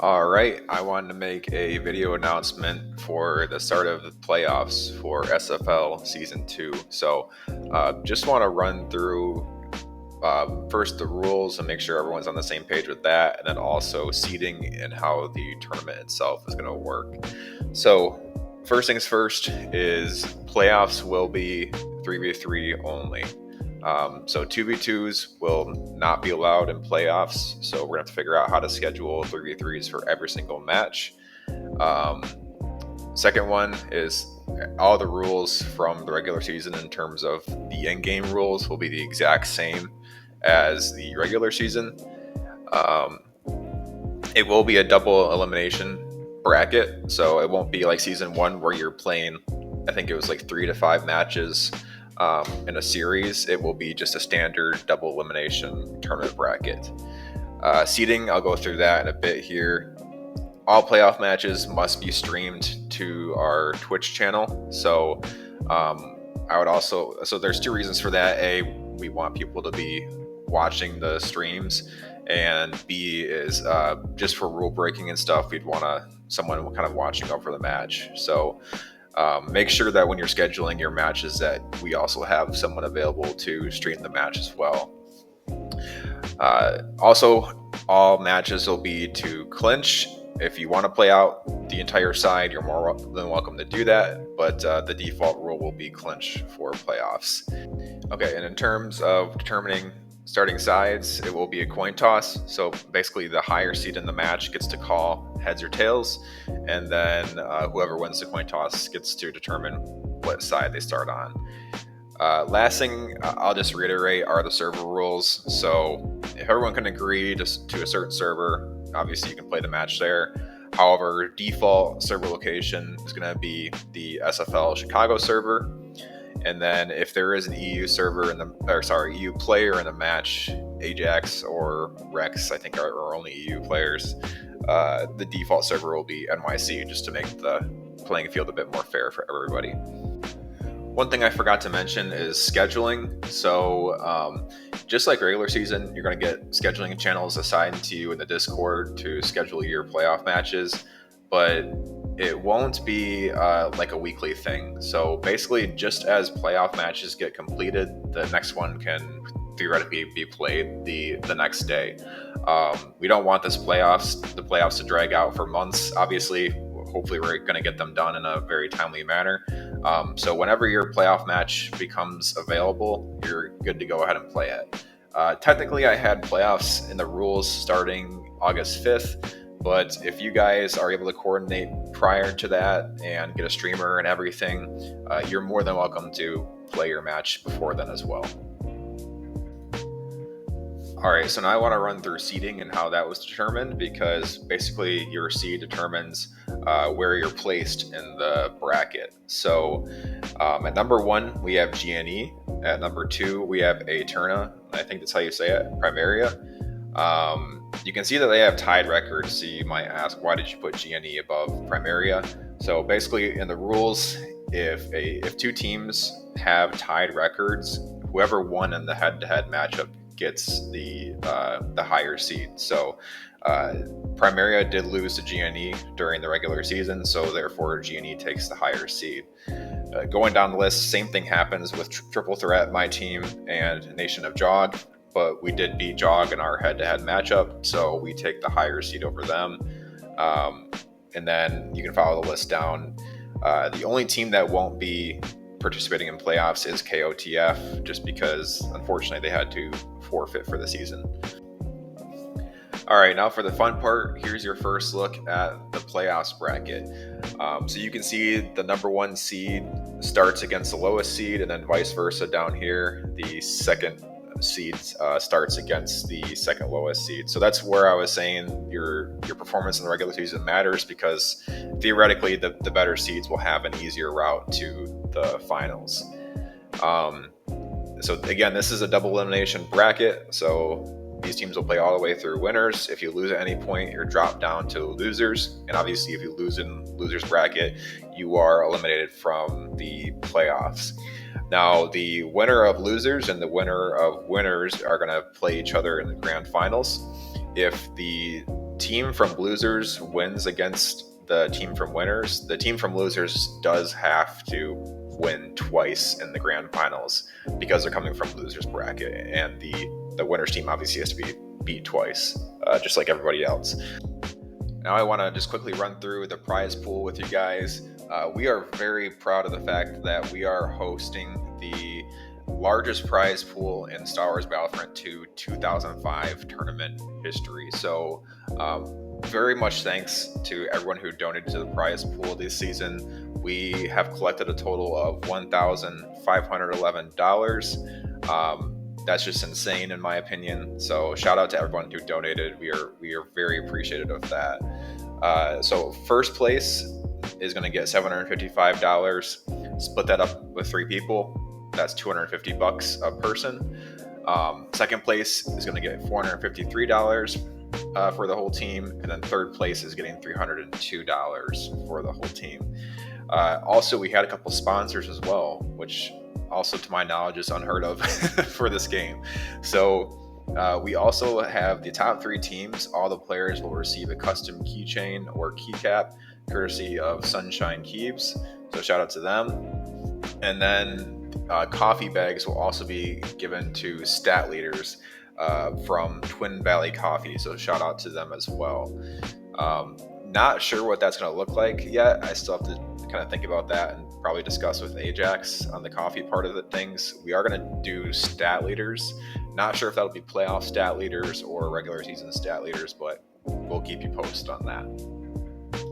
All right, I wanted to make a video announcement for the start of the playoffs for SFL Season 2. So, just want to run through first the rules and make sure everyone's on the same page with that, and then also seeding and how the tournament itself is going to work. So, first things first is playoffs will be 3v3 only. So 2v2s will not be allowed in playoffs. So we're gonna have to figure out how to schedule 3v3s for every single match. Second one is all the rules from the regular season in terms of the in-game rules will be the exact same as the regular season. It will be a double elimination bracket, so it won't be like season 1 where you're playing, I think it was like 3 to 5 matches in a series. It will be just a standard double elimination tournament bracket. Seeding, I'll go through that in a bit here. All playoff matches must be streamed to our Twitch channel. So there's 2 reasons for that. A, we want people to be watching the streams, and B is just for rule breaking and stuff, we'd want someone kind of watching over the match. So make sure that when you're scheduling your matches that we also have someone available to stream the match as well. Also, all matches will be to clinch. If you want to play out the entire side, you're more than welcome to do that, but the default rule will be clinch for playoffs. Okay, and in terms of determining starting sides, it will be a coin toss. So basically the higher seed in the match gets to call heads or tails, and then whoever wins the coin toss gets to determine what side they start on. Last thing I'll just reiterate are the server rules. So if everyone can agree to a certain server, obviously you can play the match there. However, default server location is going to be the SFL Chicago server. And then if there is an EU EU player in the match, Ajax or Rex, I think are only EU players, the default server will be NYC, just to make the playing field a bit more fair for everybody. One thing I forgot to mention is scheduling. So just like regular season, you're going to get scheduling channels assigned to you in the Discord to schedule your playoff matches, but it won't be like a weekly thing. So basically, just as playoff matches get completed, the next one can theoretically be played the next day. We don't want the playoffs to drag out for months. Obviously, hopefully we're going to get them done in a very timely manner. So whenever your playoff match becomes available, you're good to go ahead and play it. Technically, I had playoffs in the rules starting August 5th. But if you guys are able to coordinate prior to that and get a streamer and everything, you're more than welcome to play your match before then as well. All right, so now I want to run through seeding and how that was determined, because basically your seed determines where you're placed in the bracket. So at number 1, we have GNE. At number 2, we have Aeterna. I think that's how you say it, Primaria. You can see that they have tied records, so you might ask, why did you put GNE above Primaria? So basically in the rules, if 2 teams have tied records, whoever won in the head-to-head matchup gets the higher seed. So Primaria did lose to GNE during the regular season, so therefore GNE takes the higher seed. Going down the list, same thing happens with Triple Threat, my team, and Nation of Jog. But we did beat Jog in our head-to-head matchup, so we take the higher seed over them. And then you can follow the list down. The only team that won't be participating in playoffs is KOTF, just because, unfortunately, they had to forfeit for the season. All right, now for the fun part, here's your first look at the playoffs bracket. So you can see the number 1 seed starts against the lowest seed, and then vice versa down here. The second seed starts against the second lowest seed. So that's where I was saying your performance in the regular season matters, because theoretically the better seeds will have an easier route to the finals. So again, this is a double elimination bracket, so these teams will play all the way through winners. If you lose at any point, you're dropped down to losers, and obviously if you lose in losers bracket, you are eliminated from the playoffs. Now, the winner of losers and the winner of winners are going to play each other in the grand finals. If the team from losers wins against the team from winners, the team from losers does have to win twice in the grand finals because they're coming from losers bracket, and the winners team obviously has to be beat twice, just like everybody else. Now I want to just quickly run through the prize pool with you guys. We are very proud of the fact that we are hosting the largest prize pool in Star Wars Battlefront 2 2005 tournament history. So very much thanks to everyone who donated to the prize pool this season. We have collected a total of $1,511. That's just insane in my opinion. So shout out to everyone who donated. We are very appreciative of that. So first place is going to get $755. Split that up with 3 people. That's $250 a person. Second place is going to get $453 for the whole team, and then third place is getting $302 for the whole team. Also, we had a couple sponsors as well, which also to my knowledge is unheard of for this game. So we also have the top 3 teams. All the players will receive a custom keychain or keycap courtesy of Sunshine Keeps, so shout out to them. And then coffee bags will also be given to stat leaders from Twin Valley Coffee, so shout out to them as well. Not sure what that's going to look like yet. I still have to kind of think about that and probably discuss with Ajax on the coffee part of the things. We are going to do stat leaders. Not sure if that'll be playoff stat leaders or regular season stat leaders, but we'll keep you posted on that.